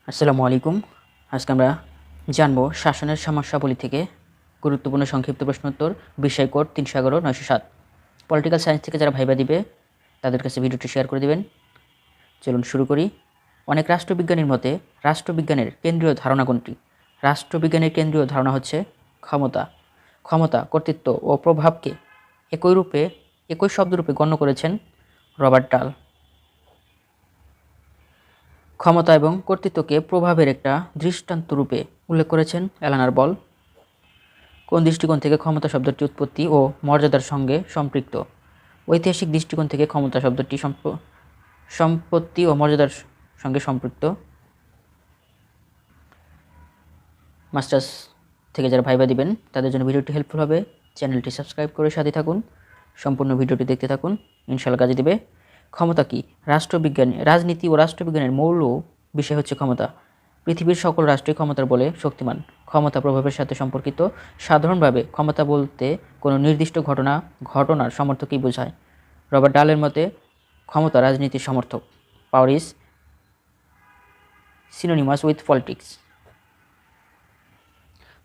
আসসালামু আলাইকুম। আজকে আমরা জানবো শাসনের সমস্যাবলী থেকে গুরুত্বপূর্ণ সংক্ষিপ্ত প্রশ্নোত্তর, বিষয় কোড 311-907। পলিটিক্যাল সায়েন্স থেকে যারা ভাইবা দিবে তাদের কাছে ভিডিওটি শেয়ার করে দিবেন। চলুন শুরু করি। অনেক রাষ্ট্রবিজ্ঞানীর মতে রাষ্ট্রবিজ্ঞানের কেন্দ্রীয় ধারণা কোনটি? রাষ্ট্রবিজ্ঞানের কেন্দ্রীয় ধারণা হচ্ছে ক্ষমতা। ক্ষমতা, কর্তৃত্ব ও প্রভাবকে একই শব্দরূপে গণ্য করেছেন রবার্ট ডাল। ক্ষমতা এবং কর্তৃত্বকে প্রভাবের একটা দৃষ্টান্তরূপে উল্লেখ করেছেন অ্যালান আরবল। কোন দৃষ্টিকোণ থেকে ক্ষমতা শব্দটি উৎপত্তি ও মর্যাদার সঙ্গে সম্পৃক্ত? ঐতিহাসিক দৃষ্টিকোণ থেকে ক্ষমতা শব্দটি সম্পত্তি ও মর্যাদার সঙ্গে সম্পৃক্ত। মাস্টার্স থেকে যারা ভাইবা দিবেন তাদের জন্য ভিডিওটি হেল্পফুল হবে। চ্যানেলটি সাবস্ক্রাইব করে সাথে থাকুন, সম্পূর্ণ ভিডিওটি দেখতে থাকুন, ইনশাআল্লাহ কাজে দিবে। ক্ষমতা কি? রাজনীতি ও রাষ্ট্রবিজ্ঞানের মৌল বিষয় হচ্ছে ক্ষমতা। পৃথিবীর সকল রাষ্ট্রই ক্ষমতার বলে শক্তিমান। ক্ষমতা প্রভাবের সাথে সম্পর্কিত। সাধারণভাবে ক্ষমতা বলতে কোনো নির্দিষ্ট ঘটনার সমর্থকই বোঝায়। রবার্ট ডালের মতে ক্ষমতা রাজনীতির সমর্থক। Power is synonymous with politics.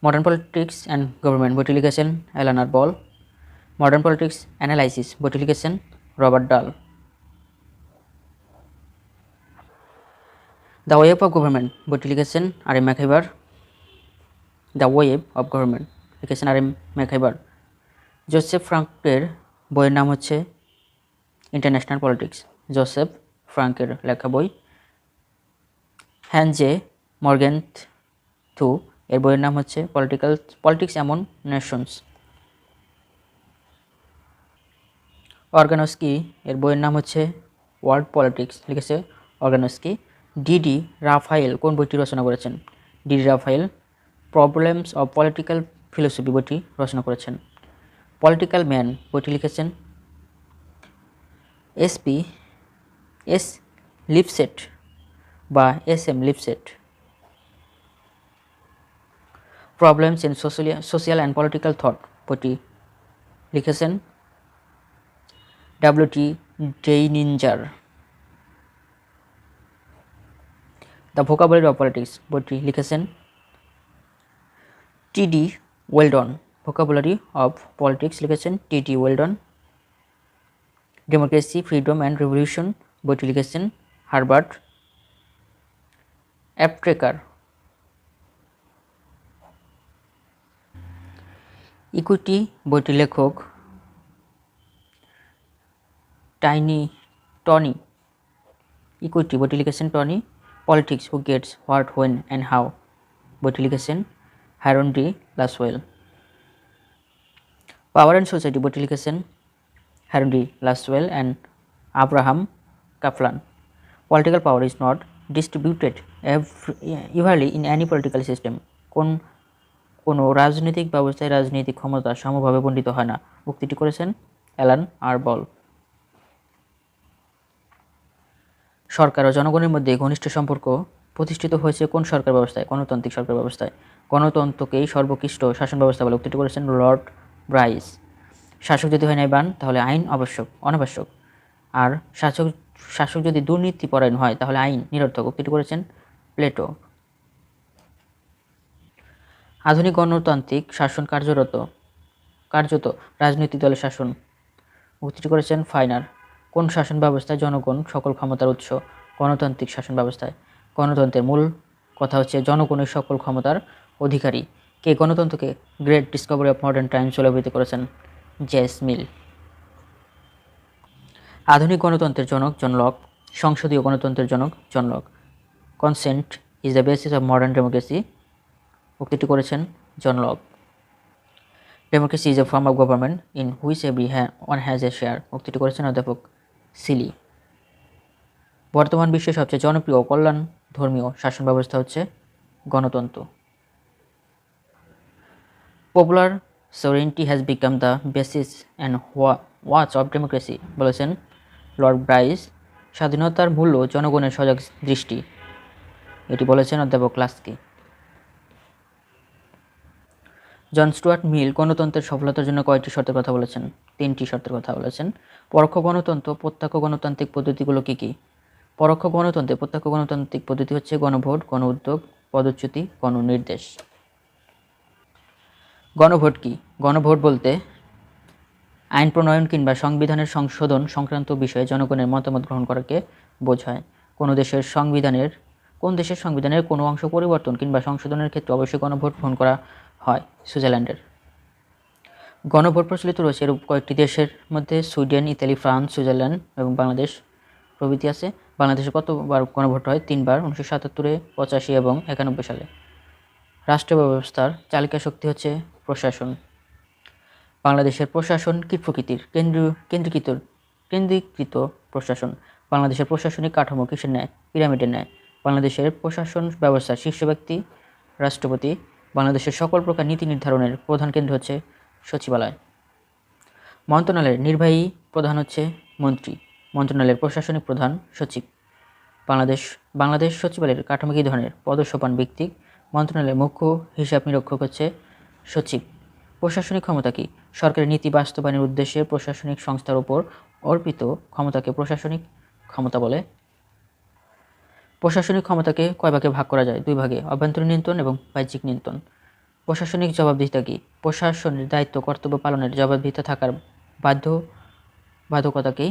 Modern politics and government বইটি লিখেছেন অ্যালান আরবল। মডার্ন পলিটিক্স অ্যানালাইসিস বইটি লিখেছেন রবার্ট ডাল। দ্য ওয়েব অফ গভর্নমেন্ট বইটি লিখেছেন R M MacIver. The web of government লিখেছেন আর এম ম্যাকহাইবার। জোসেফ ফ্রাঙ্কের বইয়ের নাম হচ্ছে ইন্টারন্যাশনাল পলিটিক্স। জোসেফ ফ্রাঙ্কের লেখা বই। হ্যানজে মর্গেনথু এর বইয়ের নাম হচ্ছে পলিটিক্স অ্যামং নেশনস। অর্গানস্কি এর বইয়ের নাম হচ্ছে ওয়ার্ল্ড পলিটিক্স, লিখেছে অর্গানস্কি। ডিডি রাফায়েল কোন বইটি রচনা করেছেন? DD Raphael problems of political philosophy বইটি রচনা করেছেন। পলিটিক্যাল ম্যান বইটি লিখেছেন এস লিপসেট বা S M. Lipset. Problems in social and political thought বইটি লিখেছেন W T. Deininger. The vocabulary of politics বইটি লিখেছেন T D. Weldon. Vocabulary of politics লিখেছেন T D. Weldon. Democracy, freedom and revolution বইটি লিখেছেন হারবার্ট অ্যাপট্রেকার। ইকুইটি বইটির লেখক টনি। ইকুইটি বইটি লিখেছেন Tawney. Politics, who gets what, when and how বইটি লিখেছেন Harold D Lasswell. Power and society বইটি লিখেছেন Harold D Lasswell and Abraham Kaplan. Political power is not distributed evenly in any political system. কোনো রাজনৈতিক ব্যবস্থায় রাজনৈতিক ক্ষমতা সমভাবে বণ্টিত হয় না। উক্তিটি করেছেন অ্যালান আরবল। সরকার ও জনগণের মধ্যে ঘনিষ্ঠ সম্পর্ক প্রতিষ্ঠিত হয়েছে কোন সরকার ব্যবস্থায়? গণতান্ত্রিক সরকার ব্যবস্থায়। গণতন্ত্রকেই সর্বোৎকৃষ্ট শাসন ব্যবস্থা বলে উক্তিটি করেছেন লর্ড ব্রাইস। শাসক যদি হয় ন্যায়বান তাহলে আইন অনাবশ্যক, আর শাসক যদি দুর্নীতিপরায়ণ হয় তাহলে আইন নিরর্থক। উক্তিটি করেছেন প্লেটো। আধুনিক গণতান্ত্রিক শাসন কার্যত রাজনৈতিক দলের শাসন। উক্তিটি করেছেন ফাইনার। কোন শাসন ব্যবস্থায় জনগণ সকল ক্ষমতার উৎস? গণতান্ত্রিক শাসন ব্যবস্থায়। গণতন্ত্রের মূল কথা হচ্ছে জনগণের সকল ক্ষমতার অধিকারী। কে গণতন্ত্রকে great discovery of modern times বলে অভিহিত করেছেন? জেস মিল। আধুনিক গণতন্ত্রের জনক জন লক। সংসদীয় গণতন্ত্রের জনক John Locke. Consent is the basis of modern democracy. উক্তিটি করেছেন John Locke. Democracy is a form of government in which every one has a share. উক্তিটি করেছেন অধ্যাপক সিলি। বর্তমান বিশ্বের সবচেয়ে জনপ্রিয় ও কল্যাণ ধর্মীয় শাসন ব্যবস্থা হচ্ছে গণতন্ত্র। Popular sovereignty has become the basis and watch of democracy বলেছেন লর্ড ব্রাইস। স্বাধীনতার মূল্য জনগণের সজাগ দৃষ্টি, এটি বলেছেন অধ্যাপক লাস্কি। জন স্টুয়ার্ট মিল গণতন্ত্রের সফলতার জন্য কয়টি শর্তের কথা বলেছেন? 3টি শর্তের কথা বলেছেন। পরোক্ষ গণতন্ত্র, প্রত্যক্ষ গণতান্ত্রিক পদ্ধতিগুলো কী কী? পরোক্ষ গণতন্ত্রে প্রত্যক্ষ গণতান্ত্রিক পদ্ধতি হচ্ছে গণভোট, গণ উদ্যোগ, পদচ্যুতি, গণনির্দেশ। গণভোট কি? গণভোট বলতে আইন প্রণয়ন কিংবা সংবিধানের সংশোধন সংক্রান্ত বিষয়ে জনগণের মতামত গ্রহণ করাকে বোঝায়। কোন দেশের সংবিধানের কোনো অংশ পরিবর্তন কিংবা সংশোধনের ক্ষেত্রে অবশ্যই গণভোট গ্রহণ করা হয়। সুইজারল্যান্ডের গণভোট প্রচলিত রয়েছে এরূপ কয়েকটি দেশের মধ্যে সুইডেন, ইতালি, ফ্রান্স, সুইজারল্যান্ড এবং বাংলাদেশ প্রভৃতি আছে। বাংলাদেশে কতবার গণভোট হয়? 3 বার, 1977, 85 এবং 91 সালে। রাষ্ট্র ব্যবস্থার চালিকা শক্তি হচ্ছে প্রশাসন। বাংলাদেশের প্রশাসন কি প্রকৃতির? কেন্দ্রীকৃত প্রশাসন। বাংলাদেশের প্রশাসনিক কাঠামো কিসের ন্যায়? পিরামিডের ন্যায়। বাংলাদেশের প্রশাসন ব্যবস্থার শীর্ষ ব্যক্তি রাষ্ট্রপতি। বাংলাদেশের সকল প্রকার নীতি নির্ধারণের প্রধান কেন্দ্র হচ্ছে সচিবালয়। মন্ত্রণালয়ের নির্বাহী প্রধান হচ্ছে মন্ত্রী। মন্ত্রণালয়ের প্রশাসনিক প্রধান সচিব। বাংলাদেশ সচিবালয়ের কাঠামো কী ধরনের? পদসোপান ভিত্তিক। মন্ত্রণালয়ের মুখ্য হিসাব নিরীক্ষক হচ্ছে সচিব। প্রশাসনিক ক্ষমতা কি? সরকারের নীতি বাস্তবায়নের উদ্দেশ্যে প্রশাসনিক সংস্থার উপর অর্পিত ক্ষমতাকে প্রশাসনিক ক্ষমতা বলে। প্রশাসনিক ক্ষমতাকে কয় ভাগে ভাগ করা যায়? 2 ভাগে, অভ্যন্তরীণ নিয়ন্ত্রণ এবং বাহ্যিক নিয়ন্ত্রণ। প্রশাসনিক জবাবদিহিতা কি? প্রশাসনের দায়িত্ব কর্তব্য পালনের জবাবদিহিতা থাকার বাধ্যবাধকতাকেই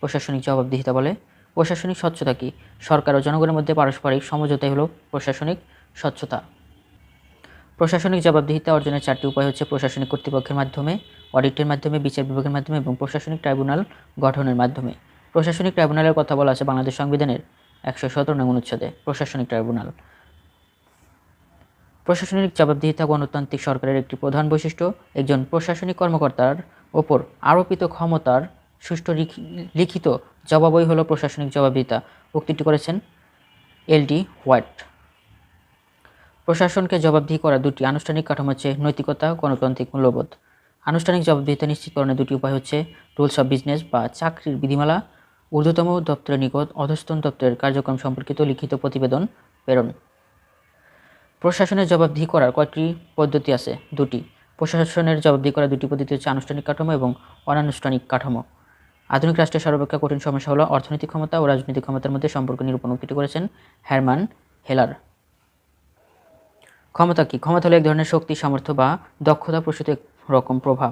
প্রশাসনিক জবাবদিহিতা বলে। প্রশাসনিক স্বচ্ছতা কি? সরকার ও জনগণের মধ্যে পারস্পরিক সমঝোতাই হলো প্রশাসনিক স্বচ্ছতা। প্রশাসনিক জবাবদিহিতা অর্জনের 4টি উপায় হচ্ছে প্রশাসনিক কর্তৃপক্ষের মাধ্যমে, অডিটের মাধ্যমে, বিচার বিভাগের মাধ্যমে এবং প্রশাসনিক ট্রাইব্যুনাল গঠনের মাধ্যমে। প্রশাসনিক ট্রাইব্যুনালের কথা বলা আছে বাংলাদেশ সংবিধানের 117 নং অনুচ্ছেদে। প্রশাসনিক ট্রাইব্যুনাল। প্রশাসনিক জবাবদিহিতা গণতান্ত্রিক সরকারের একটি প্রধান বৈশিষ্ট্য। একজন প্রশাসনিক কর্মকর্তার ওপর আরোপিত ক্ষমতার সুষ্ঠু লিখিত জবাবই হলো প্রশাসনিক জবাবদিহিতা। উক্তিটি করেছেন এল.ডি. হোয়াইট। প্রশাসনকে জবাবদিহি করার 2টি আনুষ্ঠানিক কাঠামো হচ্ছে নৈতিকতা, গণতান্ত্রিক মূল্যবোধ। আনুষ্ঠানিক জবাবদিহিতা নিশ্চিতকরণের 2টি উপায় হচ্ছে রুলস অফ বিজনেস বা চাকরির বিধিমালা, ঊর্ধ্বতম দপ্তরের নিকট অধস্তন দপ্তরের কার্যক্রম সম্পর্কিত লিখিত প্রতিবেদন প্রেরণ। প্রশাসনের জবাবদিহি করার কয়টি পদ্ধতি আছে? 2টি। প্রশাসনের জবাবদিহি করার 2টি পদ্ধতি হচ্ছে আনুষ্ঠানিক কাঠামো এবং অনানুষ্ঠানিক কাঠামো। আধুনিক রাষ্ট্রের সর্বাপেক্ষা কঠিন সমস্যা হলো অর্থনৈতিক ক্ষমতা ও রাজনৈতিক ক্ষমতার মধ্যে সম্পর্ক নিরূপণ। উক্তিটি করেছেন হারমান হেলার। ক্ষমতা কি? ক্ষমতা হলো এক ধরনের শক্তি, সামর্থ্য বা দক্ষতা প্রসূত এক রকম প্রভাব।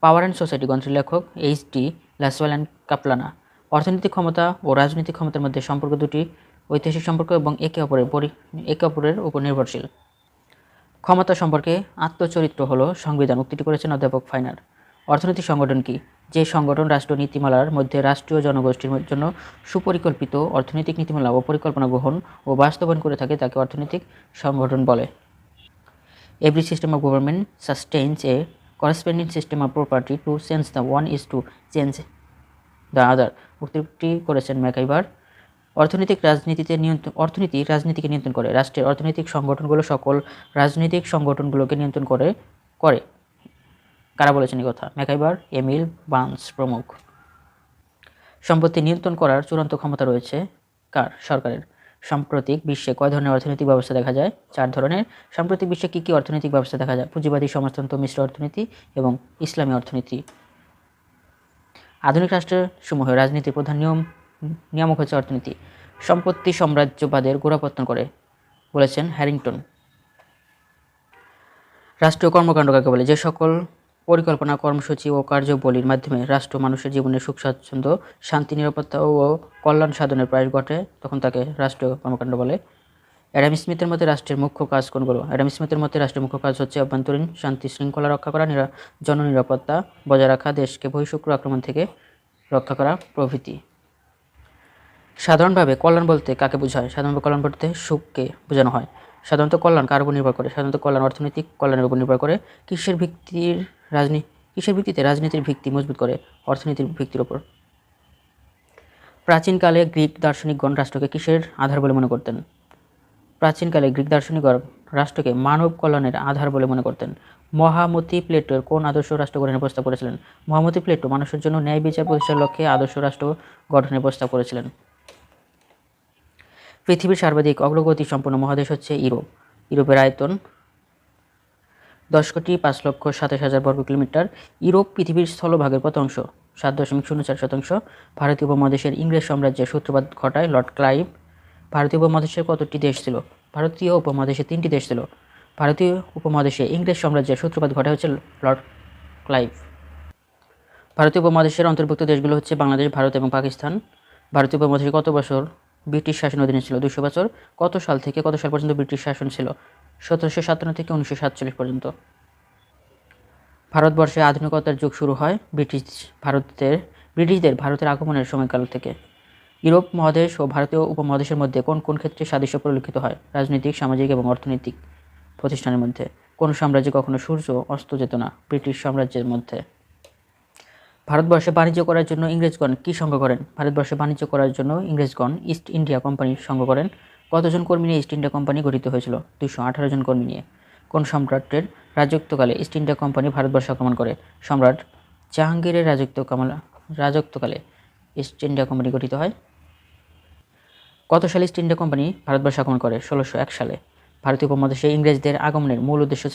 পাওয়ার অ্যান্ড সোসাইটি গ্রন্থের লেখক H.D. লাসওয়েল অ্যান্ড কাপলানা। অর্থনৈতিক ক্ষমতা ও রাজনৈতিক ক্ষমতার মধ্যে সম্পর্ক 2টি ঐতিহাসিক সম্পর্ক এবং একে অপরের উপর নির্ভরশীল। ক্ষমতা সম্পর্কে আত্মচরিত্র হলো সংবিধান। উক্তিটি করেছেন অধ্যাপক ফাইনার। অর্থনৈতিক সংগঠন কি? যে সংগঠন রাষ্ট্র নীতিমালার মধ্যে রাষ্ট্রীয় জনগোষ্ঠীর জন্য সুপরিকল্পিত অর্থনৈতিক নীতিমালা ও পরিকল্পনা গ্রহণ ও বাস্তবায়ন করে থাকে তাকে অর্থনৈতিক সংগঠন বলে। Every system of government sustains a corresponding system of property to sense the one is to change the other. উক্তিটি করেছেন ম্যাকাইভার। অর্থনৈতিক রাজনীতিকে নিয়ন্ত্রণ করে। রাষ্ট্রের অর্থনৈতিক সংগঠনগুলো সকল রাজনৈতিক সংগঠনগুলোকে নিয়ন্ত্রণ করে। কারা বলেছেন এই কথা? ম্যাকাইভার, এমিল বার্নস প্রমুখ। সম্পত্তি নিয়ন্ত্রণ করার চূড়ান্ত ক্ষমতা রয়েছে কার? সরকারের। সাম্প্রতিক বিশ্বে কয় ধরনের অর্থনৈতিক ব্যবস্থা দেখা যায়? 4 ধরনের। সাম্প্রতিক বিশ্বে কী কী অর্থনৈতিক ব্যবস্থা দেখা যায়? পুঁজিবাদী, সমাজতন্ত্র, মিশ্র অর্থনীতি এবং ইসলামী অর্থনীতি। আধুনিক রাষ্ট্রসমূহে রাজনীতির প্রধান নিয়ামক হচ্ছে অর্থনীতি। সম্পত্তি সাম্রাজ্যবাদের গোড়াপত্তন করে বলেছেন হ্যারিংটন। রাষ্ট্রীয় কর্মকাণ্ড কাকে বলে? যে সকল পরিকল্পনা, কর্মসূচি ও কার্যাবলীর মাধ্যমে রাষ্ট্র মানুষের জীবনের সুখ স্বাচ্ছন্দ্য, শান্তি, নিরাপত্তা ও কল্যাণ সাধনের প্রয়াস ঘটে তখন তাকে রাষ্ট্রীয় কর্মকাণ্ড বলে। অ্যাডাম স্মিথের মতে রাষ্ট্রের মুখ্য কাজ কোনগুলো? অ্যাডাম স্মিথের মতে রাষ্ট্রের মুখ্য কাজ হচ্ছে অভ্যন্তরীণ শান্তি শৃঙ্খলা রক্ষা করা, জননিরাপত্তা বজায় রাখা, দেশকে বহিঃশত্রু আক্রমণ থেকে রক্ষা করা প্রভৃতি। সাধারণভাবে কল্যাণ বলতে কাকে বোঝায়? সাধারণভাবে কল্যাণ বলতে সুখকে বোঝানো হয়। সাধারণত কল্যাণ কার উপর নির্ভর করে? সাধারণত কল্যাণ অর্থনৈতিক কল্যাণের উপর নির্ভর করে। কিসের ভিত্তিতে রাজনীতির ভিত্তি মজবুত করে? অর্থনীতির ভিত্তির উপর। প্রাচীনকালে গ্রিক দার্শনিকগণ রাষ্ট্রকে কিসের আধার বলে মনে করতেন? প্রাচীনকালে গ্রিক দার্শনিকগণ রাষ্ট্রকে মানব কল্যাণের আধার বলে মনে করতেন। মহামতি প্লেটোর কোন আদর্শ রাষ্ট্র গঠনের প্রস্তাব করেছিলেন? মহামতি প্লেটো মানুষের জন্য ন্যায় বিচার প্রতিষ্ঠার লক্ষ্যে আদর্শ রাষ্ট্র গঠনের প্রস্তাব করেছিলেন। পৃথিবীর সর্বাধিক অগ্রগতি সম্পন্ন মহাদেশ হচ্ছে ইউরোপ। ইউরোপের আয়তন 10,05,27,000 বর্গ কিলোমিটার। ইউরোপ পৃথিবীর স্থলভাগের কত অংশ? 7.04%। ভারতীয় উপমহাদেশের ইংরেজ সাম্রাজ্যের সূত্রপাত ঘটায় লর্ড ক্লাইভ। ভারতীয় উপমহাদেশের কতটি দেশ ছিল? ভারতীয় উপমহাদেশে 3টি দেশ ছিল। ভারতীয় উপমহাদেশে ইংরেজ সাম্রাজ্যের সূত্রপাত ঘটায় হচ্ছে লর্ড ক্লাইভ। ভারতীয় উপমহাদেশের অন্তর্ভুক্ত দেশগুলো হচ্ছে বাংলাদেশ, ভারত এবং পাকিস্তান। ভারতীয় উপমহাদেশে কত বছর ব্রিটিশ শাসন অধীনে ছিল? 200 বছর। কত সাল থেকে কত সাল পর্যন্ত ব্রিটিশ শাসন ছিল? 1757 থেকে 1947 পর্যন্ত। ভারতবর্ষে আধুনিকতার যুগ শুরু হয় ব্রিটিশদের ভারতের আগমনের সময়কাল থেকে। ইউরোপ মহাদেশ ও ভারতীয় উপমহাদেশের মধ্যে কোন কোন ক্ষেত্রে সাদৃশ্য পরিলক্ষিত হয়? রাজনৈতিক, সামাজিক এবং অর্থনৈতিক প্রতিষ্ঠানের মধ্যে। কোন সাম্রাজ্যে কখনো সূর্য অস্ত যেত না? ব্রিটিশ সাম্রাজ্যের মধ্যে। ভারতবর্ষে বাণিজ্য করার জন্য ইংরেজগণ কি সঙ্গ করেন? ভারতবর্ষে বাণিজ্য করার জন্য ইংরেজগণ ইস্ট ইন্ডিয়া কোম্পানির সঙ্গ করেন। কতজন কর্মী নিয়ে ইস্ট ইন্ডিয়া কোম্পানি গঠিত হয়েছিল? 218 জন কর্মী নিয়ে। কোন সম্রাটের রাজত্বকালে ইস্ট ইন্ডিয়া কোম্পানি ভারতবর্ষে আক্রমণ করে? সম্রাট জাহাঙ্গীরের রাজত্বকালে ইস্ট ইন্ডিয়া কোম্পানি গঠিত হয়। কত সালে ইস্ট ইন্ডিয়া কোম্পানি ভারতবর্ষে আক্রমণ করে? 1601 সালে। ভারতীয় উপমহাদেশে ইংরেজদের আগমনের মূল উদ্দেশ্য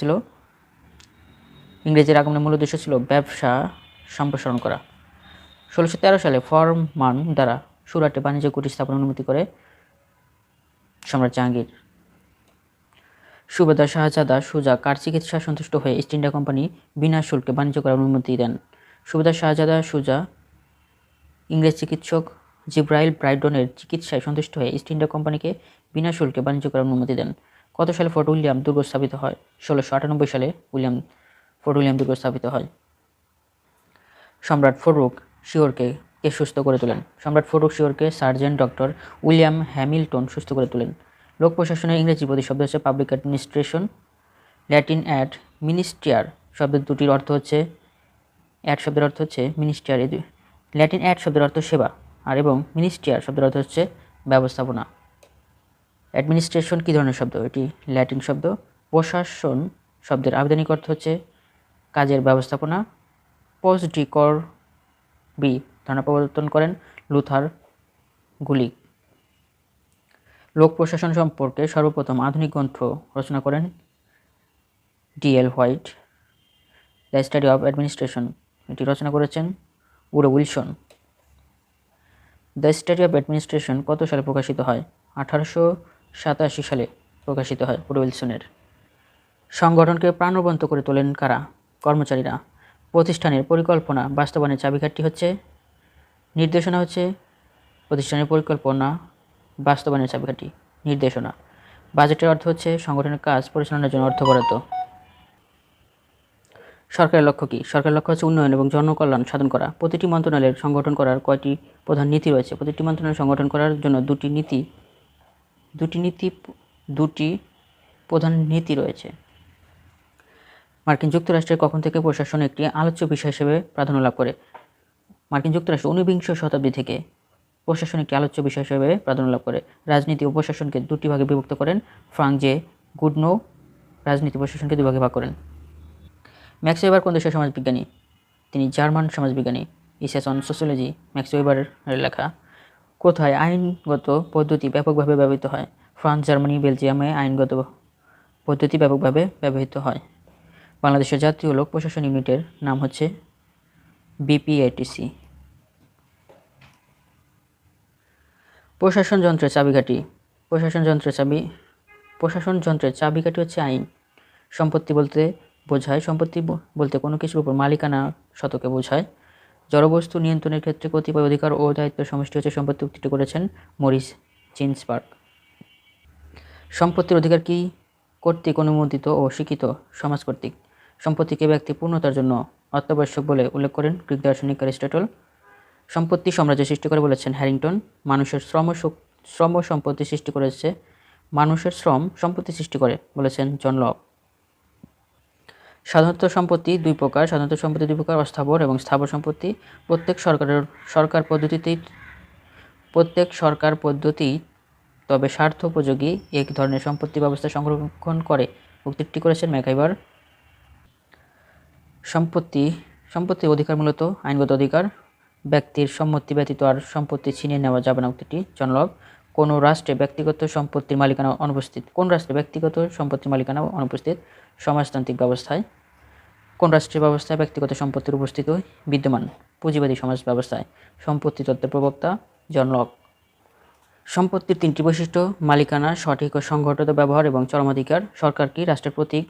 ছিল ব্যবসা সম্প্রসারণ করা। 1613 সালে ফরমান দ্বারা সুরাটে বাণিজ্য কুটির স্থাপনের অনুমতি করে সম্রাট জাহাঙ্গীর। সুবেদার শাহজাদা সুজা কার চিকিৎসা সন্তুষ্ট হয়ে ইস্ট ইন্ডিয়া কোম্পানি বিনা শুল্কে বাণিজ্য করার অনুমতি দেন? সুবেদার শাহজাদা সুজা ইংরেজ চিকিৎসক জিব্রাইল ব্রাইডনের চিকিৎসায় সন্তুষ্ট হয়ে ইস্ট ইন্ডিয়া কোম্পানিকে বিনা শুল্কে বাণিজ্য করার অনুমতি দেন। কত সালে ফোর্ট উইলিয়াম দুর্গ স্থাপিত হয়? 1698 সালে ফোর্ট উইলিয়াম দুর্গ স্থাপিত হয়। সম্রাট ফরুক শিওরকে কে সুস্থ করে তোলেন? সম্রাট ফরুক শিওরকে সার্জেন্ট ডক্টর উইলিয়াম হ্যামিল্টন সুস্থ করে তোলেন। লোক প্রশাসনের ইংরেজি প্রতিশব্দ হচ্ছে পাবলিক অ্যাডমিনিস্ট্রেশন। ল্যাটিন অ্যাড মিনিস্ট্রিয়ার শব্দের দুটির অর্থ হচ্ছে শব্দের অর্থ হচ্ছে মিনিস্ট্রিয়ার। ল্যাটিন অ্যাড শব্দের অর্থ সেবা এবং মিনিস্ট্রিয়ার শব্দের অর্থ হচ্ছে ব্যবস্থাপনা। অ্যাডমিনিস্ট্রেশন কী ধরনের শব্দ? এটি ল্যাটিন শব্দ। প্রশাসন শব্দের আবিধানিক অর্থ হচ্ছে কাজের ব্যবস্থাপনা। পোস্ট ডি করবি ধারণা প্রবর্তন করেন লুথার গুলিক। লোক প্রশাসন সম্পর্কে সর্বপ্রথম আধুনিক গ্রন্থ রচনা করেন D.L. White. The study of administration এটি রচনা করেছেন Woodrow Wilson. The study of administration কত সালে প্রকাশিত হয়? 1887 সালে প্রকাশিত হয় উডো উইলসনের। সংগঠনকে প্রাণবন্ত করে তোলেন কারা? কর্মচারীরা। প্রতিষ্ঠানের পরিকল্পনা বাস্তবায়নের চাবিকাঠি হচ্ছে নির্দেশনা প্রতিষ্ঠানের পরিকল্পনা বাস্তবায়নের চাবিকাঠি নির্দেশনা। বাজেটের অর্থ হচ্ছে সংগঠনের কাজ পরিচালনার জন্য অর্থ বরাদ্দ। সরকারের লক্ষ্য কী? সরকারের লক্ষ্য হচ্ছে উন্নয়ন এবং জনকল্যাণ সাধন করা। প্রতিটি মন্ত্রণালয়ের সংগঠন করার কয়টি প্রধান নীতি রয়েছে? প্রতিটি মন্ত্রণালয় সংগঠন করার জন্য দুটি প্রধান নীতি রয়েছে। মার্কিন যুক্তরাষ্ট্রের কখন থেকে প্রশাসন একটি আলোচ্য বিষয় হিসেবে প্রাধান্য লাভ করে? মার্কিন যুক্তরাষ্ট্র 19বিংশ শতাব্দী থেকে প্রশাসন একটি আলোচ্য বিষয় হিসেবে প্রাধান্য লাভ করে। রাজনীতি ও প্রশাসনকে দুটি ভাগে বিভক্ত করেন ফ্রাঙ্ক জে গুডনো। রাজনীতি প্রশাসনকে দুই ভাগে ভাগ করেন। ম্যাক্স ওয়েবার কোন দেশের সমাজবিজ্ঞানী? তিনি জার্মান সমাজবিজ্ঞানী। ইসেস অন সোশিওলজি ম্যাক্স ওয়েবারের লেখা। কোথায় আইনগত পদ্ধতি ব্যাপকভাবে ব্যবহৃত হয়? ফ্রান্স, জার্মানি, বেলজিয়ামে আইনগত পদ্ধতি ব্যাপকভাবে ব্যবহৃত হয়। বাংলাদেশের জাতীয় লোক প্রশাসন ইউনিটের নাম হচ্ছে BPATC। প্রশাসন যন্ত্রের চাবিকাঠি। প্রশাসন যন্ত্রের চাবিকাঠি হচ্ছে আইন। সম্পত্তি বলতে কোনো কিছুর উপর মালিকানা শতকে বোঝায়। জড়বস্তু নিয়ন্ত্রণের ক্ষেত্রে কতিপয় অধিকার ও দায়িত্বের সমষ্টি হচ্ছে সম্পত্তি উক্তিটি করেছেন মরিস জিন্সবার্গ। সম্পত্তির অধিকার কি কর্তৃক অনুমোদিত ও স্বীকৃত সমাজ কর্তৃক। সম্পত্তিকে ব্যক্তি পূর্ণতার জন্য অত্যাবশ্যক বলে উল্লেখ করেন গ্রিক দার্শনিক অ্যারিস্টটল। সম্পত্তি সাম্রাজ্য সৃষ্টি করে বলেছেন হ্যারিংটন। মানুষের শ্রম সম্পত্তি সৃষ্টি করেছে মানুষের শ্রম সম্পত্তি সৃষ্টি করে বলেছেন জন লক। সাধারণত সম্পত্তি দুই প্রকার অস্থাবর এবং স্থাবর সম্পত্তি। প্রত্যেক সরকার পদ্ধতি তবে স্বার্থোপযোগী এক ধরনের সম্পত্তি ব্যবস্থা সংরক্ষণ করে উক্তিটি করেছেন ম্যাকাইভার। সম্পত্তির অধিকার মূলত আইনগত অধিকার। ব্যক্তির সম্মতি ব্যতীত আর সম্পত্তি ছিনিয়ে নেওয়া যাবে না উক্তিটি জন লক। কোন রাষ্ট্রে ব্যক্তিগত সম্পত্তির মালিকানা অনুপস্থিত? সমাজতান্ত্রিক ব্যবস্থায়। কোন রাষ্ট্রের ব্যবস্থায় ব্যক্তিগত সম্পত্তির উপস্থিতি বিদ্যমান? পুঁজিবাদী সমাজ ব্যবস্থায়। সম্পত্তি তত্ত্বের প্রবক্তা জন লক। সম্পত্তির তিনটি বৈশিষ্ট্য: মালিকানা, সঠিক ও সংগঠিত ব্যবহার এবং চরমাধিকার। সরকার কি? রাষ্ট্রের প্রতীক,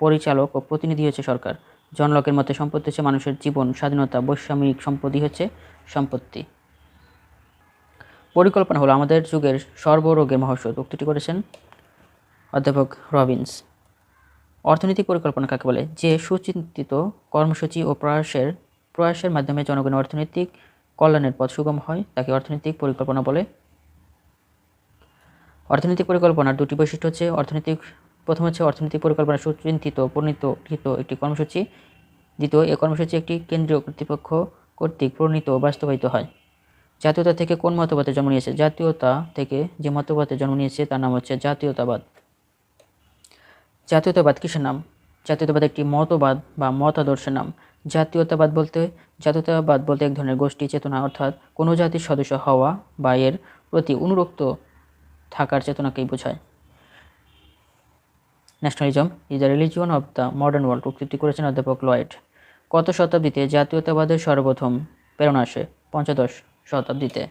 পরিচালক ও প্রতিনিধি হচ্ছে সরকার। জন লকের মতে সম্পত্তি হচ্ছে মানুষের জীবন, স্বাধীনতা, বৈষম্যিক সম্পত্তি হচ্ছে সম্পত্তি। পরিকল্পনা হলো আমাদের যুগের সর্বরোগের মহৌষধ, উক্তিটি করেছেন অধ্যাপক রবিন্স। অর্থনৈতিক পরিকল্পনা কাকে বলে? যে সুচিন্তিত কর্মসূচি ও প্রয়াসের মাধ্যমে জনগণের অর্থনৈতিক কল্যাণের পথ সুগম হয় তাকে অর্থনৈতিক পরিকল্পনা বলে। অর্থনৈতিক পরিকল্পনার দুটি বৈশিষ্ট্য হচ্ছে প্রথম হচ্ছে অর্থনৈতিক পরিকল্পনা সুচিন্তিত প্রণীত একটি কর্মসূচি। দ্বিতীয়, এই কর্মসূচি একটি কেন্দ্রীয় কর্তৃপক্ষ কর্তৃক প্রণীত ও বাস্তবায়িত হয়। জাতীয়তা থেকে কোন মতবাদের জন্ম নিয়েছে? জাতীয়তা থেকে যে মতবাদের জন্ম নিয়েছে তার নাম হচ্ছে জাতীয়তাবাদ। জাতীয়তাবাদ কিসের নাম? জাতীয়তাবাদ একটি মতবাদ বা মতাদর্শের নাম। জাতীয়তাবাদ বলতে এক ধরনের গোষ্ঠী চেতনা, অর্থাৎ কোনো জাতির সদস্য হওয়া বা এর প্রতি অনুরক্ত থাকার চেতনাকেই বোঝায়। Nationalism is the religion of the modern world, উক্তিটি করেছেন অধ্যাপক লয়েড। কত শতাব্দীতে জাতীয়তাবাদের সর্বপ্রথম প্রেরণা আসে? পঞ্চদশ শতাব্দীতে।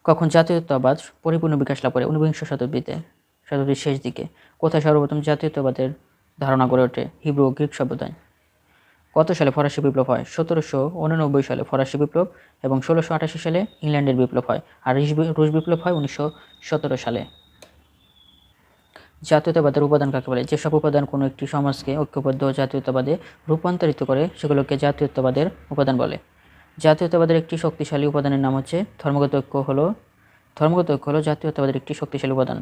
কখন জাতীয়তাবাদ পরিপূর্ণ বিকাশ লাভ করে? ঊনবিংশ শতাব্দীর শেষ দিকে। কোথায় সর্বপ্রথম জাতীয়তাবাদের ধারণা গড়ে ওঠে? হিব্রু ও গ্রিক সভ্যতায়। কত সালে ফরাসি বিপ্লব হয়? 1789 সালে ফরাসি বিপ্লব এবং 1688 সালে ইংল্যান্ডের বিপ্লব হয়, আর রুশ বিপ্লব হয় 1917 সালে। জাতীয়তাবাদের উপাদান কাকে বলে? যেসব উপাদান কোনো একটি সমাজকে ঐক্যবদ্ধ জাতীয়তাবাদে রূপান্তরিত করে সেগুলোকে জাতীয়তাবাদের উপাদান বলে। জাতীয়তাবাদের একটি শক্তিশালী উপাদানের নাম হচ্ছে ধর্মগত ঐক্য হলো জাতীয়তাবাদের একটি শক্তিশালী উপাদান।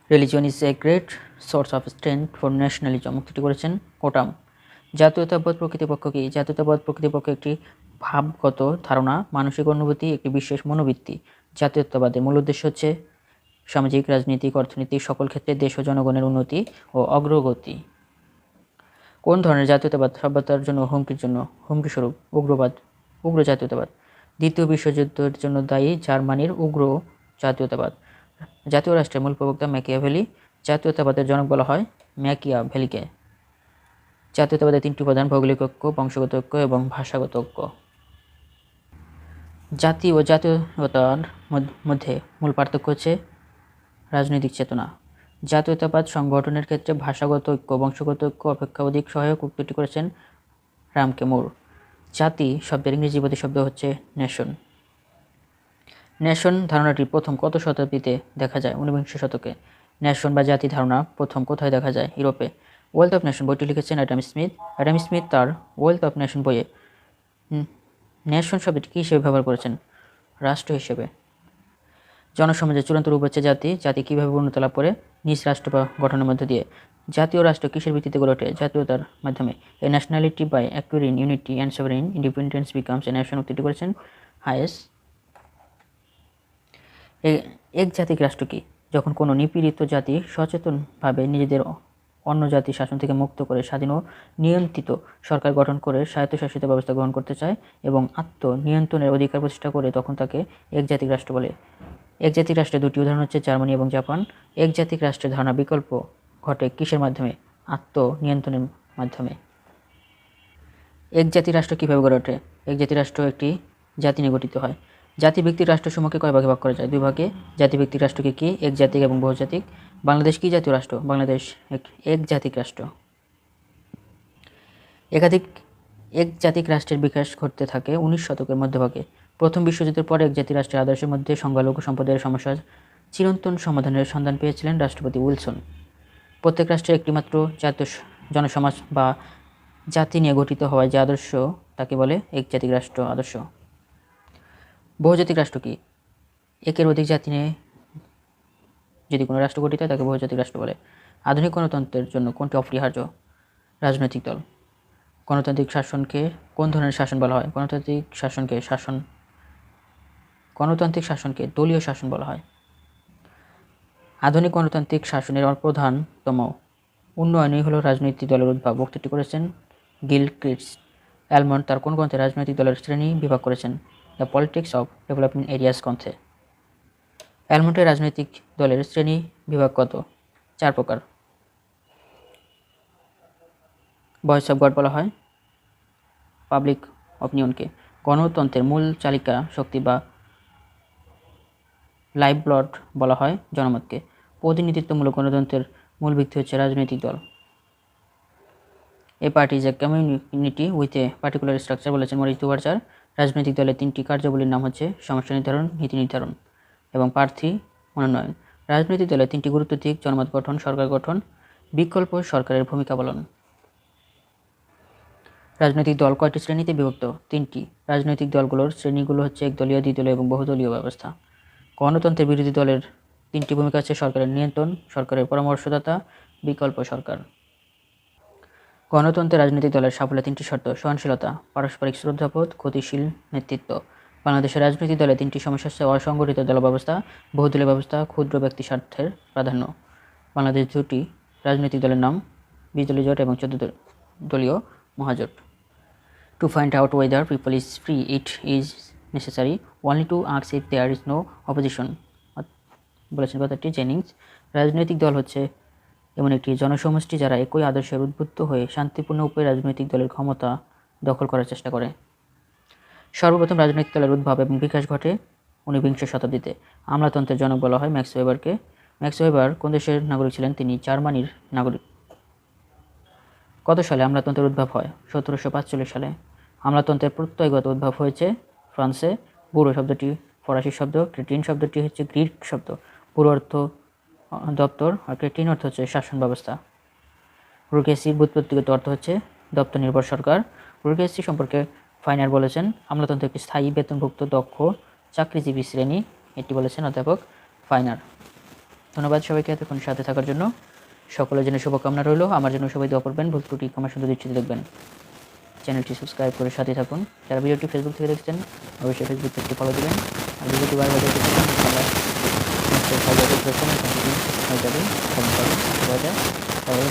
Religion is a great source of strength for nationalism, উক্তিটি করেছেন কোটাম। জাতীয়তাবাদ প্রকৃতিপক্ষ কি? জাতীয়তাবাদ প্রকৃতিপক্ষ একটি ভাবগত ধারণা, মানসিক অনুভূতি, একটি বিশেষ মনোবৃত্তি। জাতীয়তাবাদের মূল উদ্দেশ্য হচ্ছে সামাজিক, রাজনৈতিক, অর্থনৈতিক সকল ক্ষেত্রে দেশ ও জনগণের উন্নতি ও অগ্রগতি। কোন ধরনের জাতীয়তাবাদ সভ্যতার জন্য হুমকিস্বরূপ? উগ্র জাতীয়তাবাদ। দ্বিতীয় বিশ্বযুদ্ধের জন্য দায়ী জার্মানির উগ্র জাতীয়তাবাদ। জাতীয় রাষ্ট্রের মূল প্রবক্তা ম্যাকিয়াভেলি। জাতীয়তাবাদের জনক বলা হয় ম্যাকিয়াভেলিকে। জাতীয়তাবাদের তিনটি উপাদান: ভৌগোলিক ঐক্য, বংশগত ঐক্য এবং ভাষাগত ঐক্য। জাতি ও জাতীয়তার মধ্যে মূল পার্থক্য হচ্ছে রাজনৈতিক চেতনা। জাতীয়তাবাদ সংগঠনের ক্ষেত্রে ভাষাগত ঐক্য, বংশগত ঐক্য অপেক্ষা অধিক সহায়ক, উক্তিটি করেছেন রামকে মুর। জাতি শব্দের ইংরেজি প্রতিশব্দ হচ্ছে নেশন। নেশন ধারণাটি প্রথম কত শতাব্দীতে দেখা যায়? 19 শতকে। নেশন বা জাতি ধারণা প্রথম কোথায় দেখা যায়? ইউরোপে। ওয়েলথ অফ নেশন বইটি লিখেছেন অ্যাডাম স্মিথ তার ওয়েলথ অফ নেশন বইয়ে নেশন শব্দটি কী হিসেবে ব্যবহার করেছেন? রাষ্ট্র হিসেবে। জনসমাজের চূড়ান্ত রূপ হচ্ছে জাতি। জাতি কীভাবে পূর্ণতা লাভ করে? নিজ রাষ্ট্র বা গঠনের মধ্য দিয়ে। জাতীয় রাষ্ট্র কিসের ভিত্তিতে গড়ে ওঠে? জাতীয়তার মাধ্যমে। A nationality by acquiring unity and sovereign independence becomes a nation, উক্তিটি করেছেন হায়েস। এক জাতিক রাষ্ট্র কি? যখন কোনো নিপীড়িত জাতি সচেতনভাবে নিজেদের অন্য জাতির শাসন থেকে মুক্ত করে স্বাধীন ও নিয়ন্ত্রিত সরকার গঠন করে স্বায়ত্তশাসিত ব্যবস্থা গ্রহণ করতে চায় এবং আত্মনিয়ন্ত্রণের অধিকার প্রতিষ্ঠা করে, তখন তাকে এক জাতিক রাষ্ট্র বলে। এক জাতিক রাষ্ট্রের দুটি উদাহরণ হচ্ছে জার্মানি এবং জাপান। এক জাতিক রাষ্ট্রের ধারণা বিকল্প ঘটে কিসের মাধ্যমে? আত্মনিয়ন্ত্রণের মাধ্যমে। এক জাতি রাষ্ট্র কীভাবে গড়ে ওঠে? এক জাতি রাষ্ট্র একটি জাতি নিয়ে গঠিত হয়। জাতি ব্যক্তির রাষ্ট্রসমূহকে কয় ভাগে ভাগ করা যায়? 2 ভাগে। জাতি ব্যক্তির রাষ্ট্রকে কি? এক জাতিক এবং বহুজাতিক। বাংলাদেশ কি জাতীয় রাষ্ট্র? বাংলাদেশ এক জাতিক রাষ্ট্র। এক জাতিক রাষ্ট্রের বিকাশ ঘটতে থাকে 19 শতকের মধ্যভাগে। প্রথম বিশ্বযুদ্ধের পরে এক জাতি রাষ্ট্রের আদর্শের মধ্যে সংখ্যালঘু সম্প্রদায়ের সমস্যার চিরন্তন সমাধানের সন্ধান পেয়েছিলেন রাষ্ট্রপতি উইলসন। প্রত্যেক রাষ্ট্রের একটিমাত্র জাতীয় জনসমাজ বা জাতি নিয়ে গঠিত হওয়ায় যে আদর্শ তাকে বলে এক জাতিক রাষ্ট্র আদর্শ। বহুজাতিক রাষ্ট্র কি? একের অধিক জাতি নিয়ে যদি কোনো রাষ্ট্র গঠিত হয় তাকে বহুজাতিক রাষ্ট্র বলে। আধুনিক গণতন্ত্রের জন্য কোনটি অপরিহার্য? রাজনৈতিক দল। গণতান্ত্রিক শাসনকে কোন ধরনের শাসন বলা হয়? গণতান্ত্রিক শাসনকে দলীয় শাসন বলা হয়। আধুনিক গণতান্ত্রিক শাসনের প্রধানতম উন্নয়নই হলো রাজনৈতিক দলের উদ্ভব, বক্তব্যটি করেছেন গিলক্রিস্ট। অ্যালমন্ড তার কোন গ্রন্থে রাজনৈতিক দলের শ্রেণী বিভাগ করেছেন? The politics of development areas গ্রন্থে। অ্যালমন্ডের রাজনৈতিক দলের শ্রেণী বিভাগ কত? 4 প্রকার। ভয়েস অফ গড বলা হয় পাবলিক অপিনিয়নকে। গণতন্ত্রের মূল চালিকা শক্তি বা লাইফ ব্লড বলা হয় জনমতকে। প্রতিনিধিত্বমূলক গণতন্ত্রের মূল ভিত্তি হচ্ছে রাজনৈতিক দল। A party is a community with a particular structure বলেছেন মরিস দুভার্চার। রাজনৈতিক দলের 3টি কার্যাবলীর নাম হচ্ছে সমস্যা নির্ধারণ, নীতি নির্ধারণ এবং প্রার্থী মনোনয়ন। রাজনৈতিক দলের 3টি গুরুত্ব দিক: জনমত গঠন, সরকার গঠন, বিকল্প সরকারের ভূমিকা পালন। রাজনৈতিক দল কয়টি শ্রেণীতে বিভক্ত? 3টি। রাজনৈতিক দলগুলোর শ্রেণীগুলো হচ্ছে একদলীয়, দ্বিদলীয় এবং বহুদলীয় ব্যবস্থা। গণতন্ত্রের বিরোধী দলের 3টি ভূমিকা আছে: সরকারের নিয়ন্ত্রণ, সরকারের পরামর্শদাতা, বিকল্প সরকার। গণতন্ত্রের রাজনৈতিক দলের সাফল্যের 3টি শর্ত: সহনশীলতা, পারস্পরিক শ্রদ্ধাবোধ, গতিশীল নেতৃত্ব। বাংলাদেশের রাজনৈতিক দলের 3টি সমস্যা হচ্ছে অসংগঠিত দল ব্যবস্থা, বহুদলীয় ব্যবস্থা, ক্ষুদ্র ব্যক্তি স্বার্থের প্রাধান্য। বাংলাদেশ 2টি রাজনৈতিক দলের নাম: 20 দলীয় জোট এবং 14 দলীয় মহাজোট। To find out whether people is free, it is necessary only to ask if there is no opposition বলেছেন কথাটি জেনিংস। রাজনৈতিক দল হচ্ছে এমন একটি জনসমষ্টি যারা একই আদর্শের উদ্বুদ্ধ হয়ে শান্তিপূর্ণ উপায়ে রাজনৈতিক দলের ক্ষমতা দখল করার চেষ্টা করে। সর্বপ্রথম রাজনৈতিক দলের উদ্ভব এবং বিকাশ ঘটে 19বিংশ শতাব্দীতে। আমলাতন্ত্রের জনক বলা হয় ম্যাক্স ওয়েবারকে। ম্যাক্স ওয়েবার কোন দেশের নাগরিক ছিলেন? তিনি জার্মানির নাগরিক। কত সালে আমলাতন্ত্রের উদ্ভব হয়? 1745 সালে। আমলাতন্ত্রের প্রত্যয়গত উদ্ভব হয়েছে ফ্রান্সে। ব্যুরো শব্দটি ফরাসি শব্দ, ক্রেটিন শব্দটি হচ্ছে গ্রিক শব্দ। ব্যুরো অর্থ দপ্তর আর ক্রেটিন অর্থ হচ্ছে শাসন ব্যবস্থা। ব্যুরোক্রেসির ব্যুৎপত্তিগত অর্থ হচ্ছে দপ্তর নির্ভর সরকার। ব্যুরোক্রেসি সম্পর্কে ফাইনার বলেছেন আমলাতন্ত্র একটি স্থায়ী বেতনভুক্ত দক্ষ চাকরিজীবী শ্রেণী, এটি বলেছেন অধ্যাপক ফাইনার। ধন্যবাদ সবাইকে এতক্ষণ সাথে থাকার জন্য। সকলের জন্য শুভকামনা রইল। আমার জন্য সবাই দোয়া করবেন, ভুল ত্রুটি ক্ষমা সুন্দর দৃষ্টিতে দেখবেন। চ্যানেলটি সাবস্ক্রাইব করে সাথে থাকুন। যারা ভিডিওটি ফেসবুক থেকে দেখছেন অবশ্যই ফেসবুক পেজটি ফলো দেবেন। আর ভিডিওটি বারবার দেখতে হয়ে যাবে, সবাই